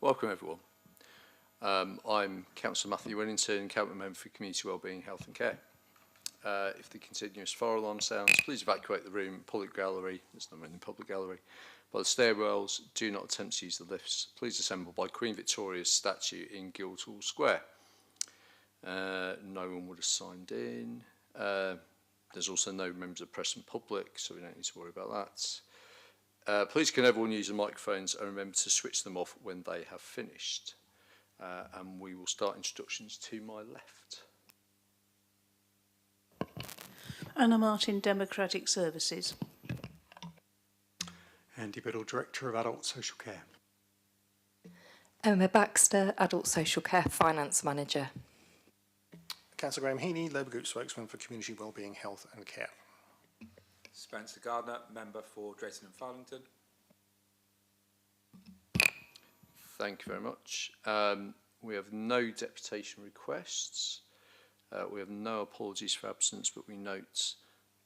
Welcome everyone. I'm Councillor Matthew Winnington, Cabinet Member for Community Wellbeing, Health and Care. If the continuous fire alarm sounds, please evacuate the room, public gallery, there's no one in the public gallery, by the stairwells, do not attempt to use the lifts. Please assemble by Queen Victoria's statue in Guildhall Square. No one would have signed in. There's also no members of press and public, so we don't need to worry about that. Please can everyone use the microphones and remember to switch them off when they have finished. And we will start introductions to my left. Anna Martin, Democratic Services. Andy Biddle, Director of Adult Social Care. Emma Baxter, Adult Social Care Finance Manager. Councillor Graham Heaney, Labour Group Spokesman for Community Wellbeing, Health and Care. Spencer Gardner, Member for Drayton and Farlington. Thank you very much. We have no deputation requests. We have no apologies for absence, but we note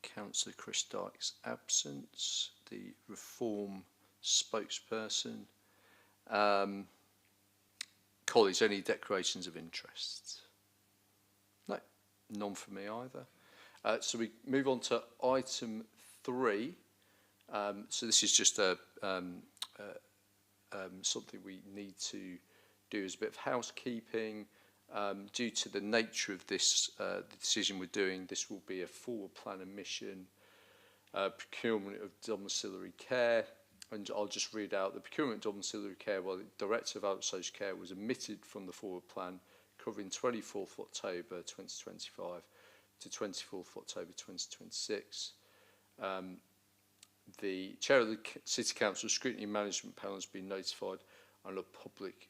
Councillor Chris Dyke's absence, the Reform spokesperson. Colleagues, any declarations of interest? No, none for me either. So we move on to item 3. So this is just something we need to do as a bit of housekeeping. Due to the nature of this, the decision we're doing, this will be a forward plan emission, procurement of domiciliary care. And I'll just read out the procurement of domiciliary care while the Director of Adult Social Care was omitted from the forward plan covering 24th October 2025 to 24th October 2026. The Chair of the City Council Scrutiny Management Panel has been notified and a public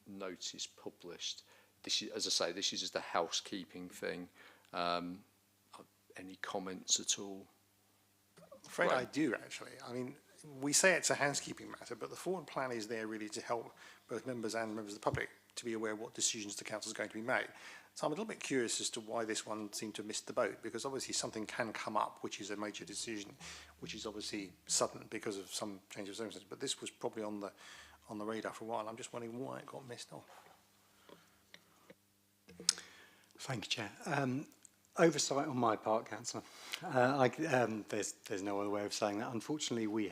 notice published. This is, as I say, this is just a housekeeping thing. Any comments at all? I'm afraid I do, actually. I mean, we say it's a housekeeping matter, but the forward plan is there really to help both members and members of the public to be aware of what decisions the council is going to be made. So I'm a little bit curious as to why this one seemed to have missed the boat, because obviously something can come up which is a major decision, which is obviously sudden because of some change of circumstances. But this was probably on the radar for a while. I'm just wondering why it got missed off. Thank you, Chair. Oversight on my part, Councillor. There's no other way of saying that. Unfortunately, we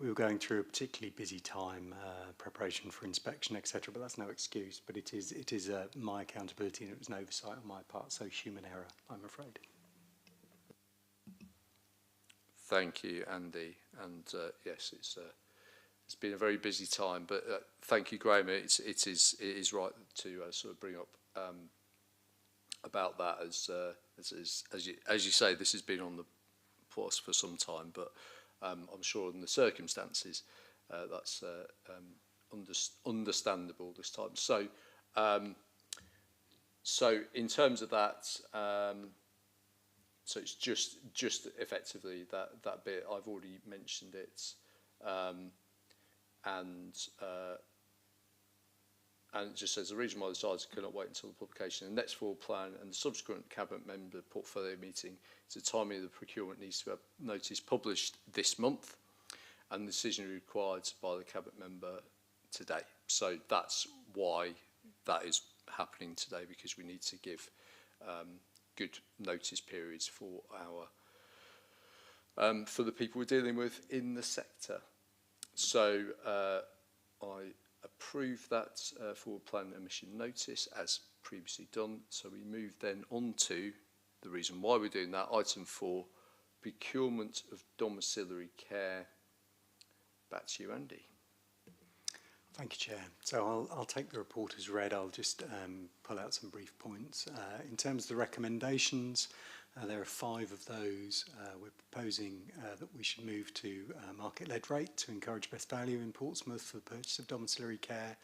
were going through a particularly busy time, preparation for inspection, etc. But that's no excuse. But it is my accountability, and it was an oversight on my part. So human error, I'm afraid. Thank you, Andy. And yes, it's been a very busy time. But thank you, Graham. It is right to sort of bring up about that as you say, this has been on the plus for some time, but I'm sure in the circumstances that's understandable this time. So so in terms of that, so it's just effectively that bit. I've already mentioned it, and it just says the reason why the sides cannot wait until the publication of the next forward plan and the subsequent Cabinet Member portfolio meeting is the timing of the procurement needs to have notice published this month, and the decision required by the Cabinet Member today. So that's why that is happening today, because we need to give good notice periods for for the people we're dealing with in the sector. So I approve that forward plan emission notice as previously done. So we move then on to the reason why we're doing that, item 4, procurement of domiciliary care. Back to you, Andy. Thank you, Chair. So I'll take the report as read. I'll just pull out some brief points. In terms of the recommendations, there are 5 of those. We're proposing that we should move to market-led rate to encourage best value in Portsmouth for the purchase of domiciliary care.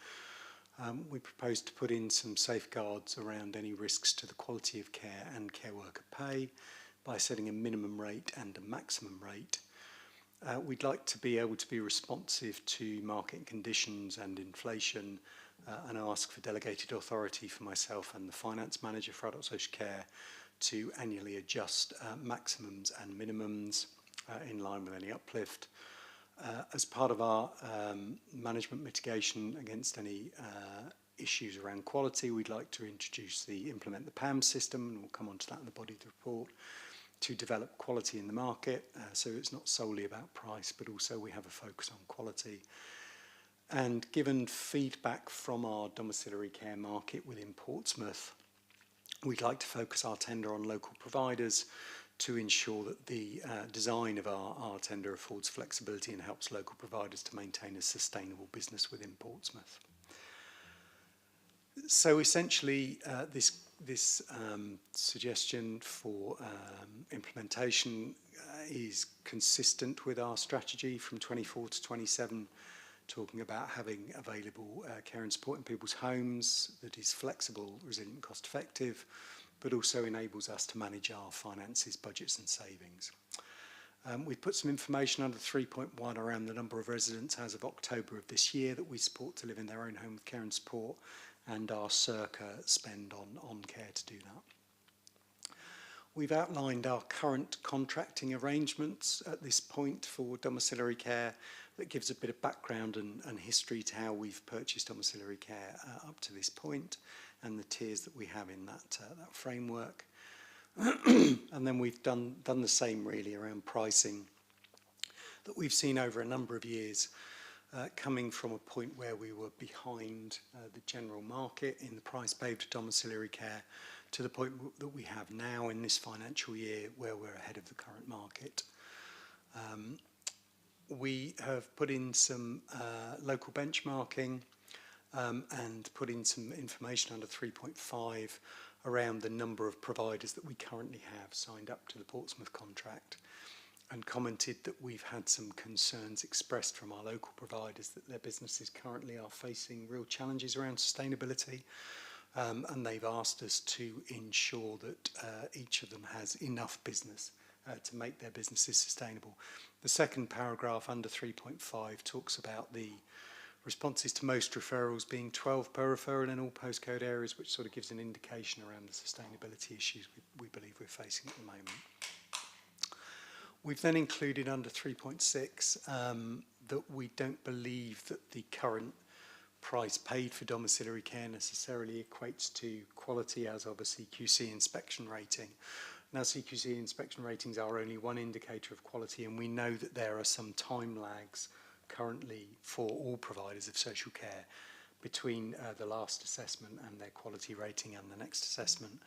We propose to put in some safeguards around any risks to the quality of care and care worker pay by setting a minimum rate and a maximum rate. We'd like to be able to be responsive to market conditions and inflation and ask for delegated authority for myself and the Finance Manager for Adult Social Care to annually adjust maximums and minimums in line with any uplift. As part of our management mitigation against any issues around quality, we'd like to implement the PAM system, and we'll come on to that in the body of the report, to develop quality in the market. So it's not solely about price, but also we have a focus on quality. And given feedback from our domiciliary care market within Portsmouth, we'd like to focus our tender on local providers to ensure that the design of our tender affords flexibility and helps local providers to maintain a sustainable business within Portsmouth. So essentially, this suggestion for implementation is consistent with our strategy from 24 to 27, talking about having available care and support in people's homes that is flexible, resilient, cost effective, but also enables us to manage our finances, budgets and savings. We've put some information under 3.1 around the number of residents as of October of this year that we support to live in their own home with care and support, and our circa spend on care to do that. We've outlined our current contracting arrangements at this point for domiciliary care. That gives a bit of background and history to how we've purchased domiciliary care up to this point, and the tiers that we have in that framework. And then we've done the same really around pricing that we've seen over a number of years, coming from a point where we were behind the general market in the price paid for domiciliary care to the point that we have now in this financial year where we're ahead of the current market. We have put in some local benchmarking and put in some information under 3.5 around the number of providers that we currently have signed up to the Portsmouth contract, and commented that we've had some concerns expressed from our local providers that their businesses currently are facing real challenges around sustainability, and they've asked us to ensure that each of them has enough business to make their businesses sustainable. The second paragraph under 3.5 talks about the responses to most referrals being 12 per referral in all postcode areas, which sort of gives an indication around the sustainability issues we believe we're facing at the moment. We've then included under 3.6 that we don't believe that the current price paid for domiciliary care necessarily equates to quality as of a CQC inspection rating. Now, CQC inspection ratings are only one indicator of quality, and we know that there are some time lags currently for all providers of social care between the last assessment and their quality rating and the next assessment.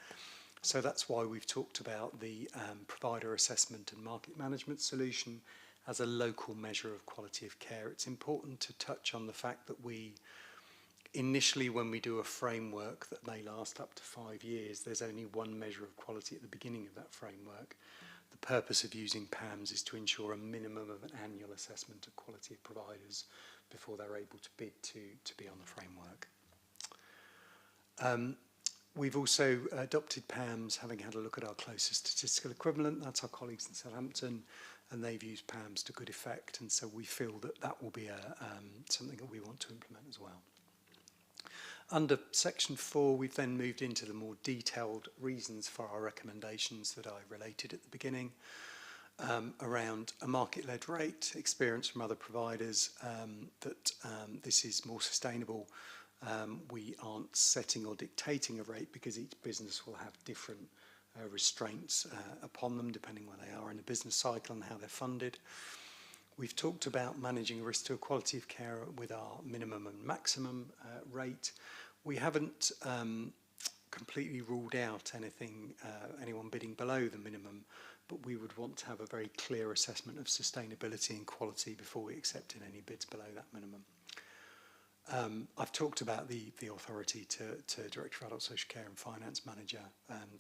So that's why we've talked about the provider assessment and market management solution as a local measure of quality of care. It's important to touch on the fact that we initially, when we do a framework that may last up to 5 years, there's only one measure of quality at the beginning of that framework. The purpose of using PAMs is to ensure a minimum of an annual assessment of quality of providers before they're able to bid to be on the framework. We've also adopted PAMs, having had a look at our closest statistical equivalent. That's our colleagues in Southampton, and they've used PAMs to good effect, and so we feel that that will be something that we want to implement as well. Under section 4, we've then moved into the more detailed reasons for our recommendations that I related at the beginning, around a market-led rate, experience from other providers, that this is more sustainable. We aren't setting or dictating a rate because each business will have different restraints upon them depending where they are in the business cycle and how they're funded. We've talked about managing risk to a quality of care with our minimum and maximum rate. We haven't completely ruled out anyone bidding below the minimum, but we would want to have a very clear assessment of sustainability and quality before we accept any bids below that minimum. I've talked about the authority to Director of Adult Social Care and Finance Manager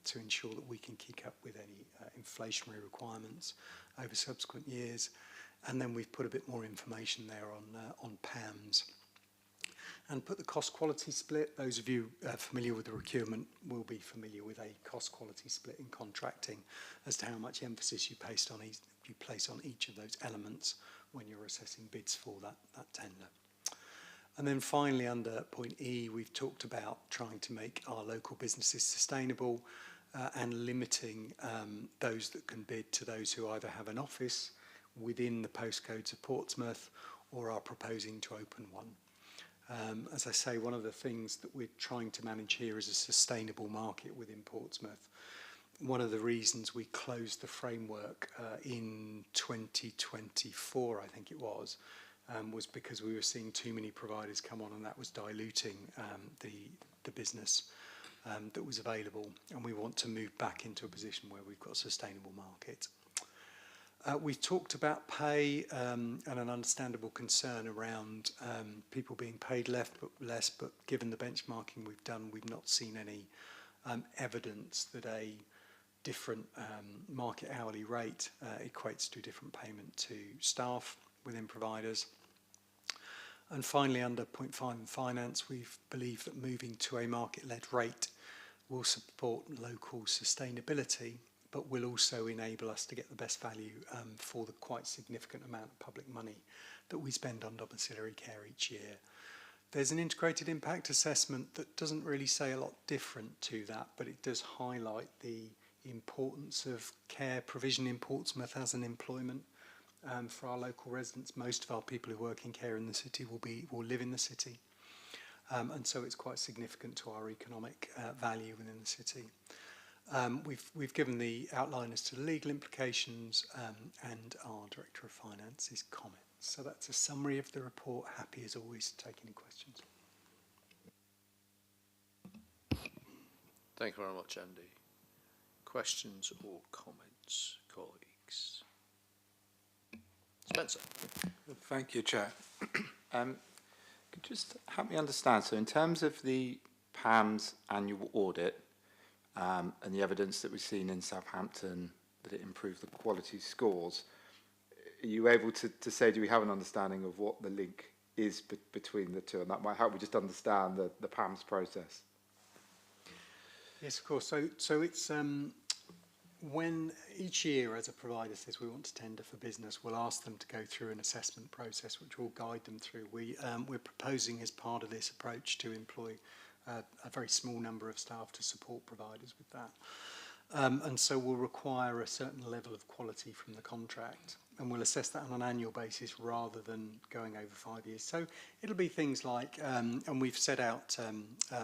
to ensure that we can keep up with any inflationary requirements over subsequent years. And then we've put a bit more information there on PAMs. And put the cost-quality split. Those of you familiar with the procurement will be familiar with a cost-quality split in contracting as to how much emphasis you place on each of those elements when you're assessing bids for that tender. And then finally, under point E, we've talked about trying to make our local businesses sustainable and limiting those that can bid to those who either have an office within the postcodes of Portsmouth or are proposing to open one. As I say, one of the things that we're trying to manage here is a sustainable market within Portsmouth. One of the reasons we closed the framework in 2024, I think it was because we were seeing too many providers come on, and that was diluting the business that was available, and we want to move back into a position where we've got a sustainable market. We've talked about pay and an understandable concern around people being paid less, but given the benchmarking we've done, we've not seen any evidence that a different market hourly rate equates to different payment to staff within providers. And finally, under point 5 in finance, we believe that moving to a market-led rate will support local sustainability, but will also enable us to get the best value for the quite significant amount of public money that we spend on domiciliary care each year. There's an integrated impact assessment that doesn't really say a lot different to that, but it does highlight the importance of care provision in Portsmouth as an employment for our local residents. Most of our people who work in care in the city will live in the city, and so it's quite significant to our economic value within the city. We've given the outline as to the legal implications and our Director of Finance's comments. So that's a summary of the report. Happy as always to take any questions. Thank you very much, Andy. Questions or comments, colleagues? Spencer. Thank you, Chair. Could you just help me understand, so in terms of the PAM's annual audit and the evidence that we've seen in Southampton that it improved the quality scores, are you able to say, do we have an understanding of what the link is between the two? And that might help me just understand the PAM's process. Yes, of course. So it's when each year as a provider says we want to tender for business, we'll ask them to go through an assessment process which will guide them through. We're proposing as part of this approach to employ a very small number of staff to support providers with that. And so we'll require a certain level of quality from the contract, and we'll assess that on an annual basis rather than going over 5 years. So it'll be things like, and we've set out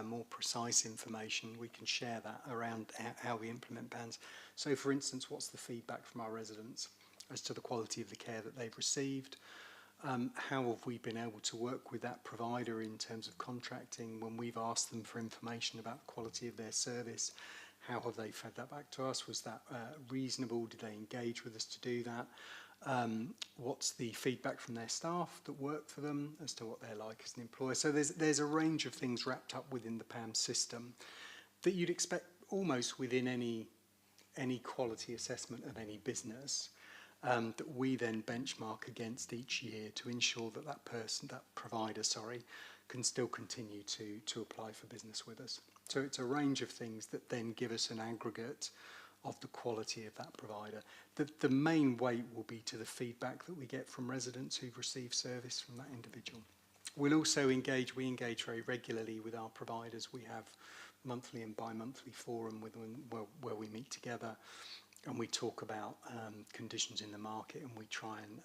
more precise information, we can share that around how we implement PANS. So for instance, what's the feedback from our residents as to the quality of the care that they've received? How have we been able to work with that provider in terms of contracting when we've asked them for information about the quality of their service? How have they fed that back to us? Was that reasonable? Did they engage with us to do that? What's the feedback from their staff that work for them as to what they're like as an employer? So there's a range of things wrapped up within the PAM system that you'd expect almost within any quality assessment of any business, that we then benchmark against each year to ensure that that provider, can still continue to apply for business with us. So it's a range of things that then give us an aggregate of the quality of that provider. The main weight will be to the feedback that we get from residents who've received service from that individual. We'll also engage very regularly with our providers. We have monthly and bi-monthly forum where we meet together and we talk about conditions in the market, and we try and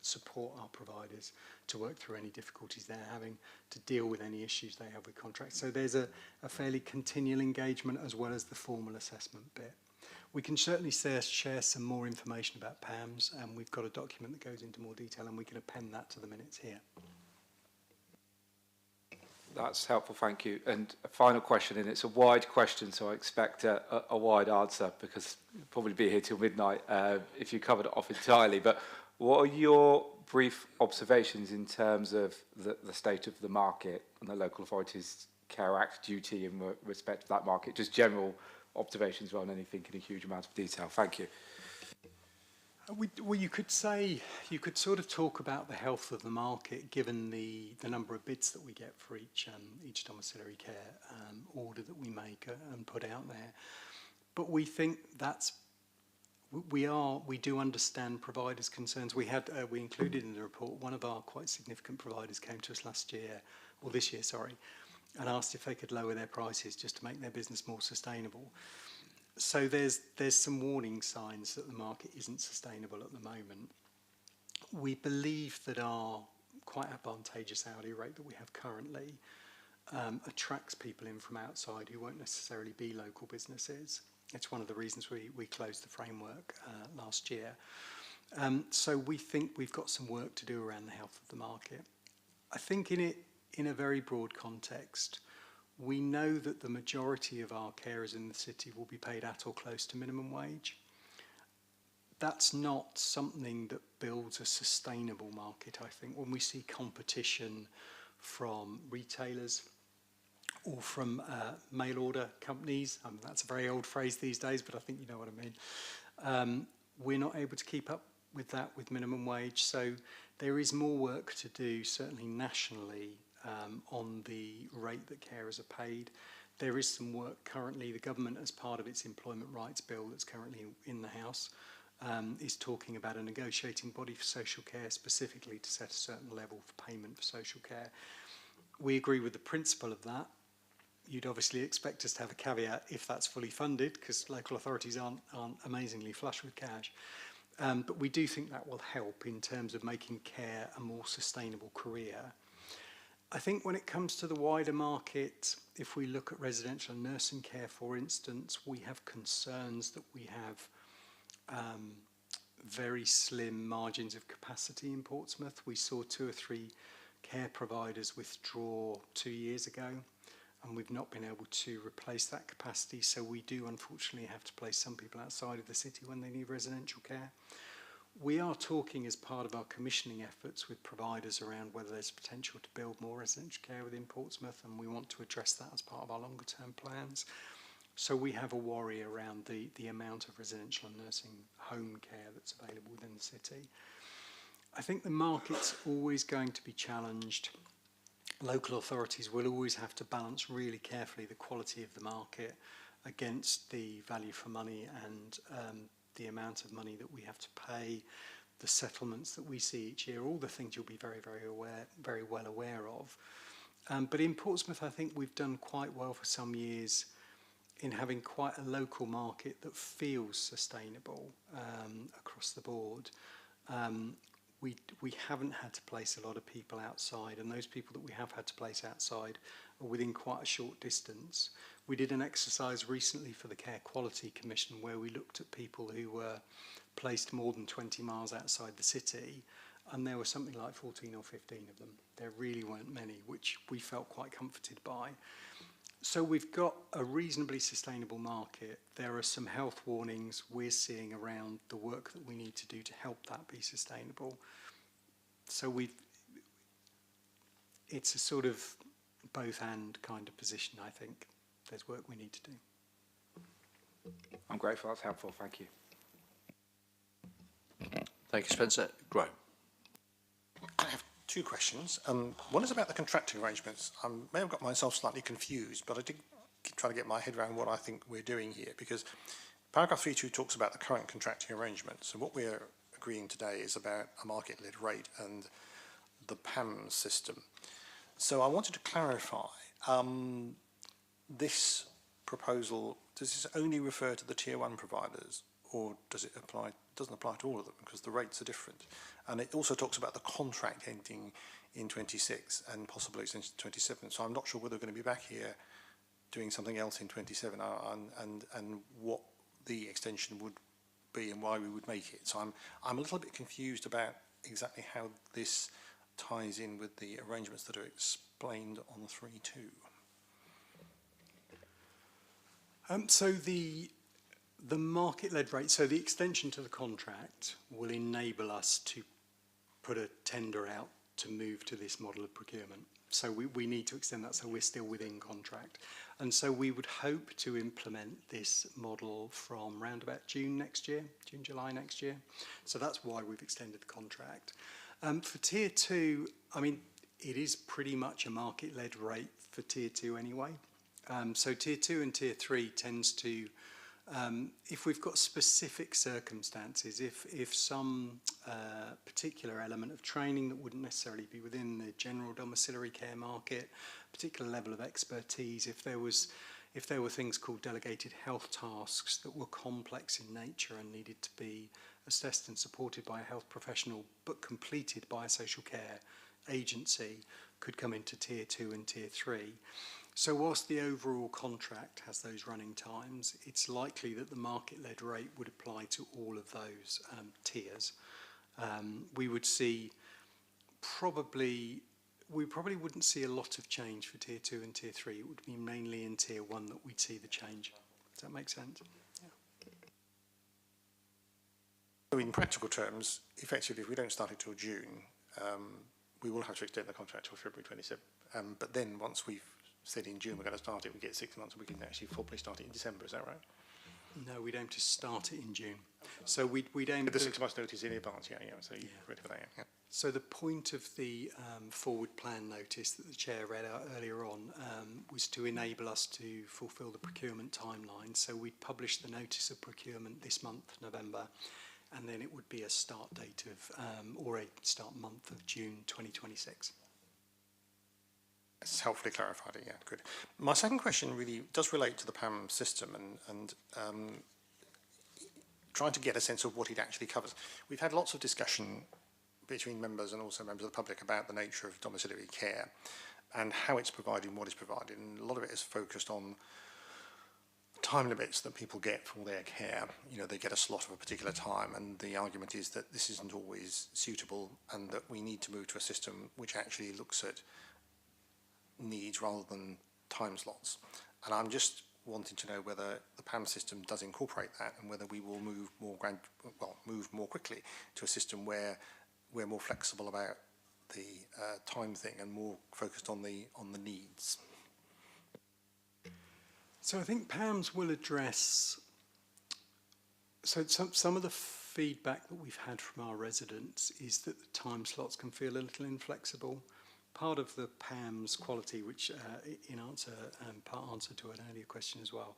support our providers to work through any difficulties they're having, to deal with any issues they have with contracts. So there's a fairly continual engagement as well as the formal assessment bit. We can certainly share some more information about PAMS, and we've got a document that goes into more detail, and we can append that to the minutes here. That's helpful, thank you. And a final question, and it's a wide question, so I expect a wide answer, because you'll probably be here till midnight if you covered it off entirely. But what are your brief observations in terms of the state of the market and the Local Authorities Care Act duty in respect to that market? Just general observations rather than anything in a huge amount of detail. Thank you. Well, you could sort of talk about the health of the market given the number of bids that we get for each domiciliary care order that we make and put out there. But we think we do understand providers' concerns. We included in the report one of our quite significant providers came to us this year, and asked if they could lower their prices just to make their business more sustainable. So there's some warning signs that the market isn't sustainable at the moment. We believe that our quite advantageous hourly rate that we have currently attracts people in from outside who won't necessarily be local businesses. It's one of the reasons we closed the framework last year. So we think we've got some work to do around the health of the market. I think in a very broad context, we know that the majority of our carers in the city will be paid at or close to minimum wage. That's not something that builds a sustainable market, I think. When we see competition from retailers or from mail order companies, that's a very old phrase these days, but I think you know what I mean. We're not able to keep up with that with minimum wage. So there is more work to do, certainly nationally, on the rate that carers are paid. There is some work currently. The government, as part of its employment rights bill that's currently in the House, is talking about a negotiating body for social care specifically to set a certain level for payment for social care. We agree with the principle of that. You'd obviously expect us to have a caveat if that's fully funded, because local authorities aren't amazingly flush with cash. But we do think that will help in terms of making care a more sustainable career. I think when it comes to the wider market, if we look at residential and nursing care, for instance, we have concerns that we have very slim margins of capacity in Portsmouth. We saw 2 or 3 care providers withdraw 2 years ago, and we've not been able to replace that capacity. So we do unfortunately have to place some people outside of the city when they need residential care. We are talking as part of our commissioning efforts with providers around whether there's potential to build more residential care within Portsmouth, and we want to address that as part of our longer term plans. So we have a worry around the amount of residential and nursing home care that's available within the city. I think the market's always going to be challenged. Local authorities will always have to balance really carefully the quality of the market against the value for money and the amount of money that we have to pay, the settlements that we see each year, all the things you'll be very well aware of. But in Portsmouth, I think we've done quite well for some years in having quite a local market that feels sustainable across the board. We haven't had to place a lot of people outside, and those people that we have had to place outside are within quite a short distance. We did an exercise recently for the Care Quality Commission where we looked at people who were placed more than 20 miles outside the city, and there were something like 14 or 15 of them. There really weren't many, which we felt quite comforted by. So we've got a reasonably sustainable market. There are some health warnings we're seeing around the work that we need to do to help that be sustainable. So it's a sort of both and kind of position, I think. There's work we need to do. I'm grateful. That's helpful. Thank you. Thank you, Spencer. Graham. I have 2 questions. One is about the contracting arrangements. I may have got myself slightly confused, but I did try to get my head around what I think we're doing here, because paragraph 3.2 talks about the current contracting arrangements. So what we're agreeing today is about a market-led rate and the PAM system. So I wanted to clarify, this proposal, does this only refer to the tier 1 providers, or does it apply? It doesn't apply to all of them because the rates are different. And it also talks about the contract ending in 26 and possibly extension to 27. So I'm not sure whether we're going to be back here doing something else in 27 and what the extension would be and why we would make it. So I'm a little bit confused about exactly how this ties in with the arrangements that are explained on 3.2. So the market-led rate, so the extension to the contract will enable us to put a tender out to move to this model of procurement. So we need to extend that so we're still within contract. And so we would hope to implement this model from round about June next year, June, July next year. So that's why we've extended the contract. For Tier 2, I mean, it is pretty much a market-led rate for Tier 2 anyway. So Tier 2 and Tier 3 tends to, if we've got specific circumstances, if some particular element of training that wouldn't necessarily be within the general domiciliary care market, particular level of expertise, if If there were things called delegated health tasks that were complex in nature and needed to be assessed and supported by a health professional but completed by a social care agency, could come into tier 2 and tier 3. So whilst the overall contract has those running times, it's likely that the market-led rate would apply to all of those tiers. We would see we probably wouldn't see a lot of change for tier 2 and tier 3. It would be mainly in tier 1 that we'd see the change. Does that make sense? Yeah. So in practical terms, effectively, if we don't start it till June, we will have to extend the contract till February 27. But then once we've said in June we're going to start it, we get 6 months and we can actually formally start it in December. Is that right? No, we'd aim to start it in June. So we'd aim With the to... 6 months notice in advance, yeah. So you're ready for that, yeah. So the point of the forward plan notice that the Chair read out earlier on was to enable us to fulfil the procurement timeline. So we'd publish the notice of procurement this month, November, and then it would be a start date of, or a start month of June 2026. It's helpfully clarified it, yeah, good. My second question really does relate to the PAM system and trying to get a sense of what it actually covers. We've had lots of discussion between members and also members of the public about the nature of domiciliary care and how it's provided and what is provided. And a lot of it is focused on time limits that people get for their care. You know, they get a slot of a particular time, and the argument is that this isn't always suitable and that we need to move to a system which actually looks at needs rather than time slots. And I'm just wanting to know whether the PAM system does incorporate that and whether we will move more quickly to a system where we're more flexible about the time thing and more focused on the needs. So I think PAMS will address, so some of the feedback that we've had from our residents is that the time slots can feel a little inflexible. Part of the PAMS quality, which part answer to an earlier question as well,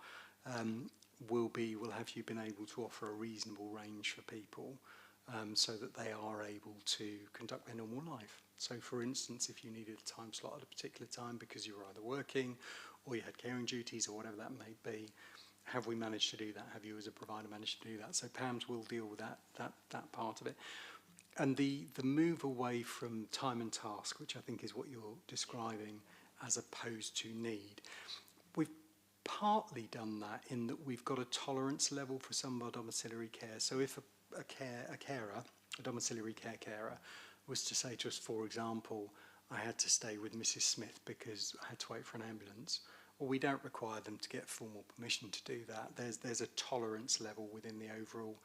will have you been able to offer a reasonable range for people so that they are able to conduct their normal life. So for instance, if you needed a time slot at a particular time because you were either working or you had caring duties or whatever that may be, have we managed to do that? Have you as a provider managed to do that? So PAMS will deal with that part of it. And the move away from time and task, which I think is what you're describing, as opposed to need, we've partly done that in that we've got a tolerance level for some of our domiciliary care. So if a domiciliary care carer, was to say to us, for example, I had to stay with Mrs. Smith because I had to wait for an ambulance, well, we don't require them to get formal permission to do that. There's a tolerance level within the overall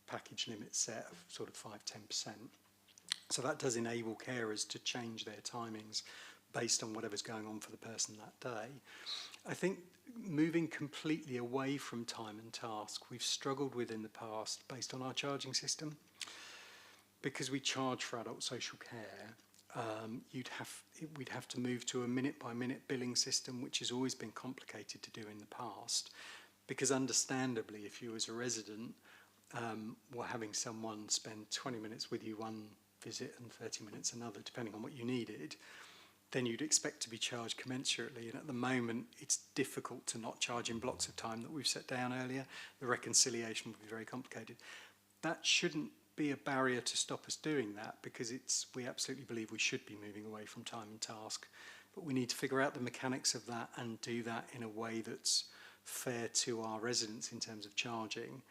package limit set of sort of 5-10%. So that does enable carers to change their timings based on whatever's going on for the person that day. I think moving completely away from time and task, we've struggled with in the past based on our charging system. Because we charge for adult social care, we'd have to move to a minute-by-minute billing system, which has always been complicated to do in the past. Because understandably, if you as a resident were having someone spend 20 minutes with you one visit and 30 minutes another, depending on what you needed, then you'd expect to be charged commensurately. And at the moment, it's difficult to not charge in blocks of time that we've set down earlier. The reconciliation would be very complicated. That shouldn't be a barrier to stop us doing that, because we absolutely believe we should be moving away from time and task. But we need to figure out the mechanics of that and do that in a way that's fair to our residents in terms of charging,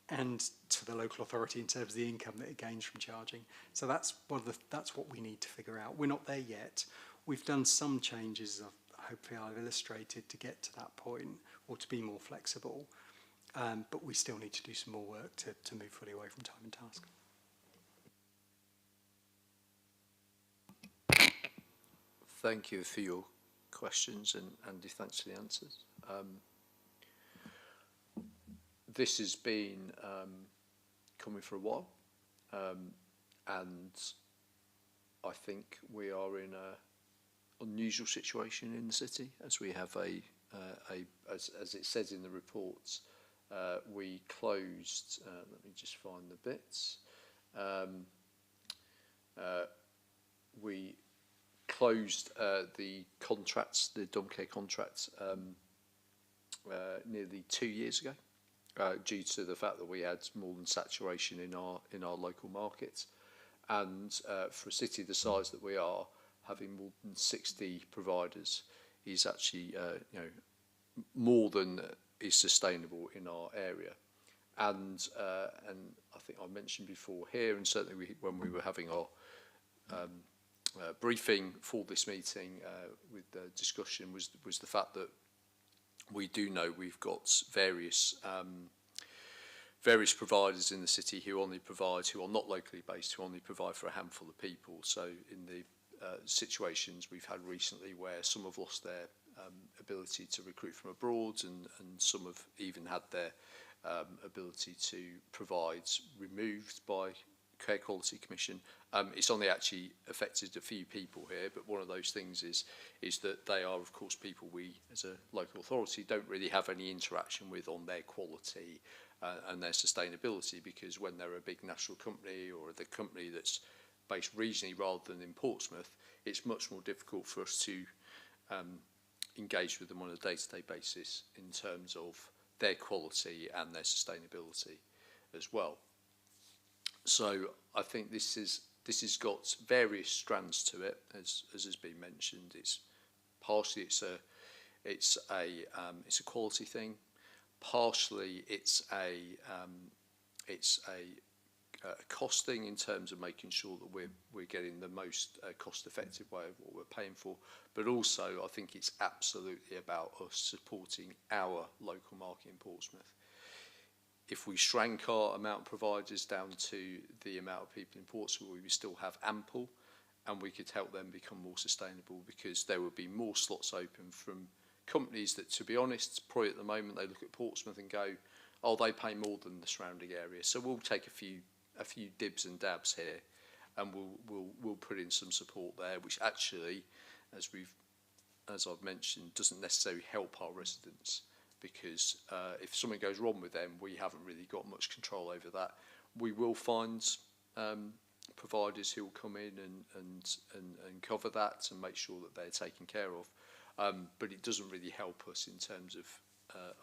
and to the local authority in terms of the income that it gains from charging. So that's what we need to figure out. We're not there yet. We've done some changes, hopefully I've illustrated, to get to that point, or to be more flexible. But we still need to do some more work to move fully away from time and task. Thank you for your questions, and Andy, thanks for the answers. This has been coming for a while, and I think we are in an unusual situation in the city, as we have as it says in the reports, we closed, let me just find the bits, we closed the contracts, the dom care contracts, nearly 2 years ago, due to the fact that we had more than saturation in our local markets. And for a city the size that we are, having more than 60 providers is actually more than is sustainable in our area. And I think I mentioned before here, and certainly when we were having our briefing for this meeting with the discussion, was the fact that we do know we've got various providers in the city who are not locally based, who only provide for a handful of people. So in the situations we've had recently where some have lost their ability to recruit from abroad, and some have even had their ability to provide removed by Care Quality Commission. It's only actually affected a few people here, but one of those things is that they are, of course, people we as a local authority don't really have any interaction with on their quality and their sustainability, because when they're a big national company or the company that's based regionally rather than in Portsmouth, it's much more difficult for us to engage with them on a day-to-day basis in terms of their quality and their sustainability as well. So I think this has got various strands to it, as has been mentioned. It's partially it's a quality thing. Partially it's a cost thing in terms of making sure that we're getting the most cost-effective way of what we're paying for. But also I think it's absolutely about us supporting our local market in Portsmouth. If we shrank our amount of providers down to the amount of people in Portsmouth, we would still have ample, and we could help them become more sustainable, because there would be more slots open from companies that, to be honest, probably at the moment they look at Portsmouth and go, oh, they pay more than the surrounding area, so we'll take a few dibs and dabs here, and we'll put in some support there, which actually, as I've mentioned, doesn't necessarily help our residents. Because if something goes wrong with them, we haven't really got much control over that. We will find providers who will come in and cover that and make sure that they're taken care of, but it doesn't really help us in terms of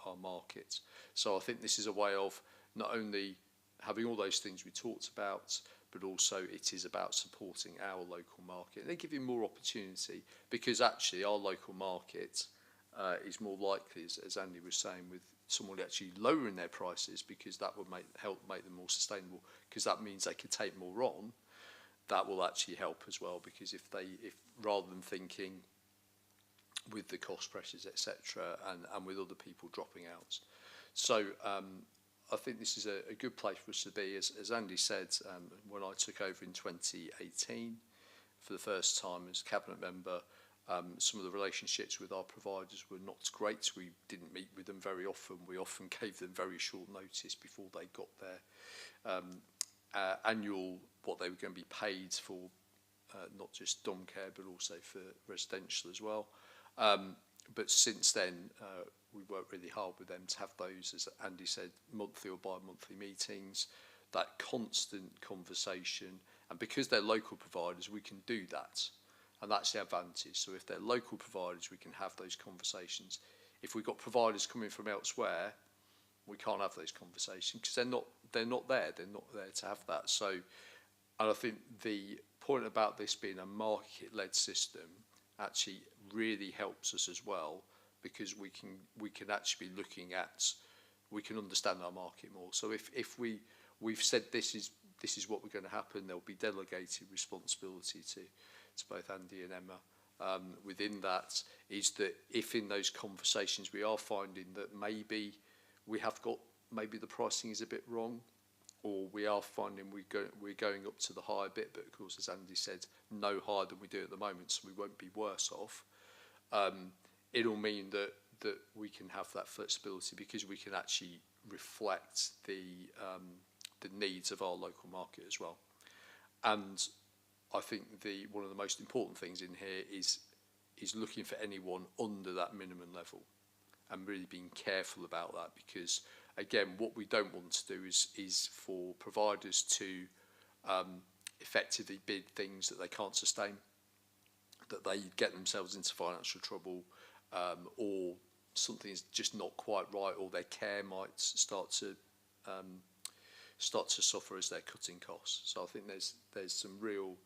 our market. So I think this is a way of not only having all those things we talked about, but also it is about supporting our local market and giving more opportunity, because actually our local market is more likely, as Andy was saying, with someone actually lowering their prices, because that would help make them more sustainable, because that means they could take more on. That will actually help as well, because if rather than thinking with the cost pressures, etc., and with other people dropping out. So I think this is a good place for us to be. As Andy said, when I took over in 2018 for the first time as cabinet member, some of the relationships with our providers were not great. We didn't meet with them very often. We often gave them very short notice before they got their annual, what they were going to be paid for, not just dom care, but also for residential as well. But since then, we worked really hard with them to have those, as Andy said, monthly or bi-monthly meetings, that constant conversation. And because they're local providers, we can do that. And that's the advantage. So if they're local providers, we can have those conversations. If we've got providers coming from elsewhere, we can't have those conversations, because they're not there. They're not there to have that. So, and I think the point about this being a market-led system actually really helps us as well, because we can actually be looking at, we can understand our market more. So if we've said this is what we're going to happen, there'll be delegated responsibility to both Andy and Emma. Within that is that if in those conversations we are finding that maybe we have got, maybe the pricing is a bit wrong, or we are finding we're going up to the higher bit, but of course, as Andy said, no higher than we do at the moment, so we won't be worse off. It'll mean that we can have that flexibility, because we can actually reflect the needs of our local market as well. And I think one of the most important things in here is looking for anyone under that minimum level, and really being careful about that, because again, what we don't want to do is for providers to effectively bid things that they can't sustain, that they get themselves into financial trouble, or something's just not quite right, or their care might start to suffer as they're cutting costs. So I think there's some real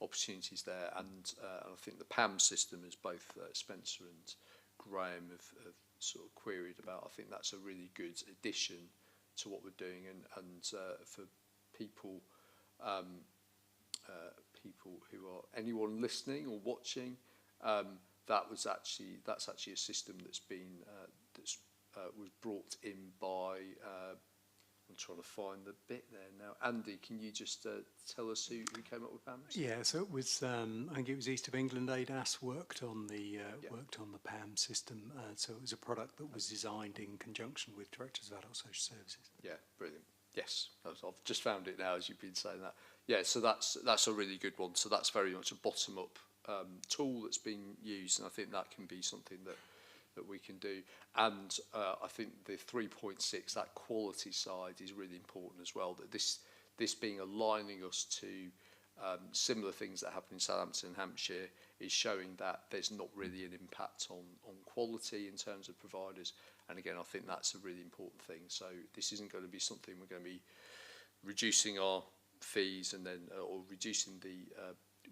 opportunities there, and I think the PAM system, as both Spencer and Graham have sort of queried about, I think that's a really good addition to what we're doing, and for people people who are, anyone listening or watching, that's actually a system that's been was brought in by I'm trying to find the bit there now. Andy, can you just tell us who came up with PAMS? Yeah, so it was I think it was East of England ADAS worked on the PAM system. So it was a product that was designed in conjunction with Directors of Adult Social Services. Yeah, brilliant. Yes, I've just found it now as you've been saying that. Yeah, so that's a really good one. So that's very much a bottom-up tool that's being used, and I think that can be something that we can do. And I think the 3.6, that quality side, is really important as well, that this being aligning us to similar things that happen in Southampton and Hampshire is showing that there's not really an impact on quality in terms of providers. And again, I think that's a really important thing. So this isn't going to be something we're going to be reducing our fees and then or reducing the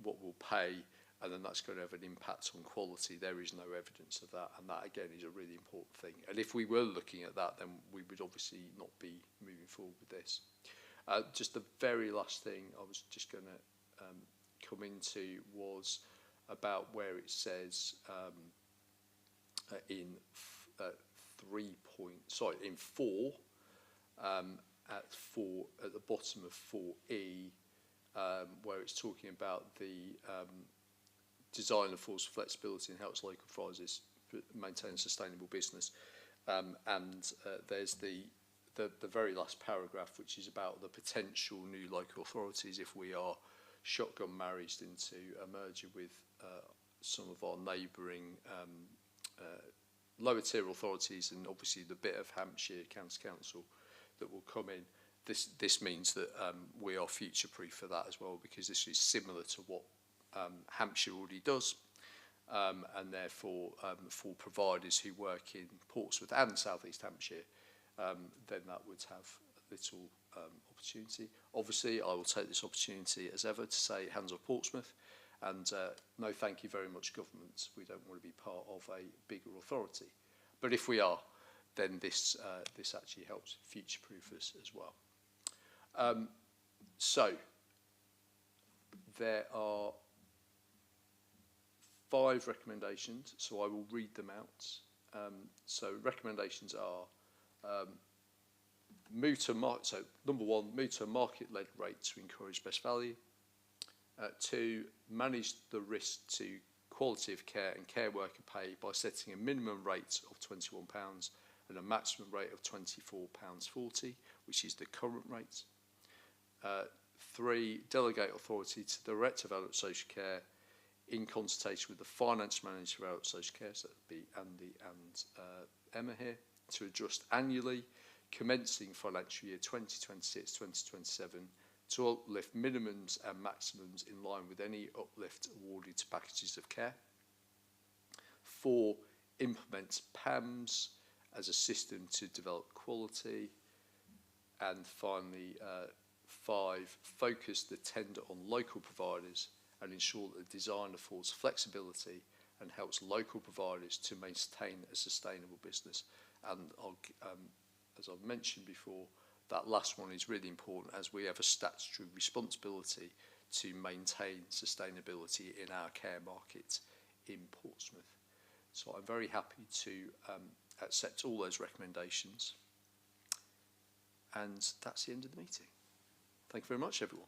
what we'll pay, and then that's going to have an impact on quality. There is no evidence of that, and that again is a really important thing. And if we were looking at that, then we would obviously not be moving forward with this. Just the very last thing I was just going to come into was about where it says in 4 at the bottom of 4E, where it's talking about the design affords flexibility and helps local authorities maintain a sustainable business, and there's the very last paragraph, which is about the potential new local authorities if we are shotgun married into a merger with some of our neighbouring lower tier authorities, and obviously the bit of Hampshire County Council that will come in. This means that we are future-proof for that as well, because this is similar to what Hampshire already does, and therefore for providers who work in Portsmouth and South East Hampshire, then that would have little opportunity. Obviously, I will take this opportunity as ever to say hands off Portsmouth, and no thank you very much government. We don't want to be part of a bigger authority, but if we are, then this actually helps future-proof us as well. So there are 5 recommendations, so I will read them out. So recommendations are so number 1, move to a market-led rate to encourage best value. 2, manage the risk to quality of care and care worker pay by setting a minimum rate of £21 and a maximum rate of £24.40, which is the current rate. 3, delegate authority to the Director of Adult Social Care in consultation with the Finance Manager of Adult Social Care, so that would be Andy and Emma here, to adjust annually, commencing financial year 2026-2027, to uplift minimums and maximums in line with any uplift awarded to packages of care. 4, implement PAMS as a system to develop quality. And finally, 5, focus the tender on local providers and ensure that the design affords flexibility and helps local providers to maintain a sustainable business. And as I've mentioned before, that last one is really important, as we have a statutory responsibility to maintain sustainability in our care market in Portsmouth. So I'm very happy to accept all those recommendations. And that's the end of the meeting. Thank you very much, everyone.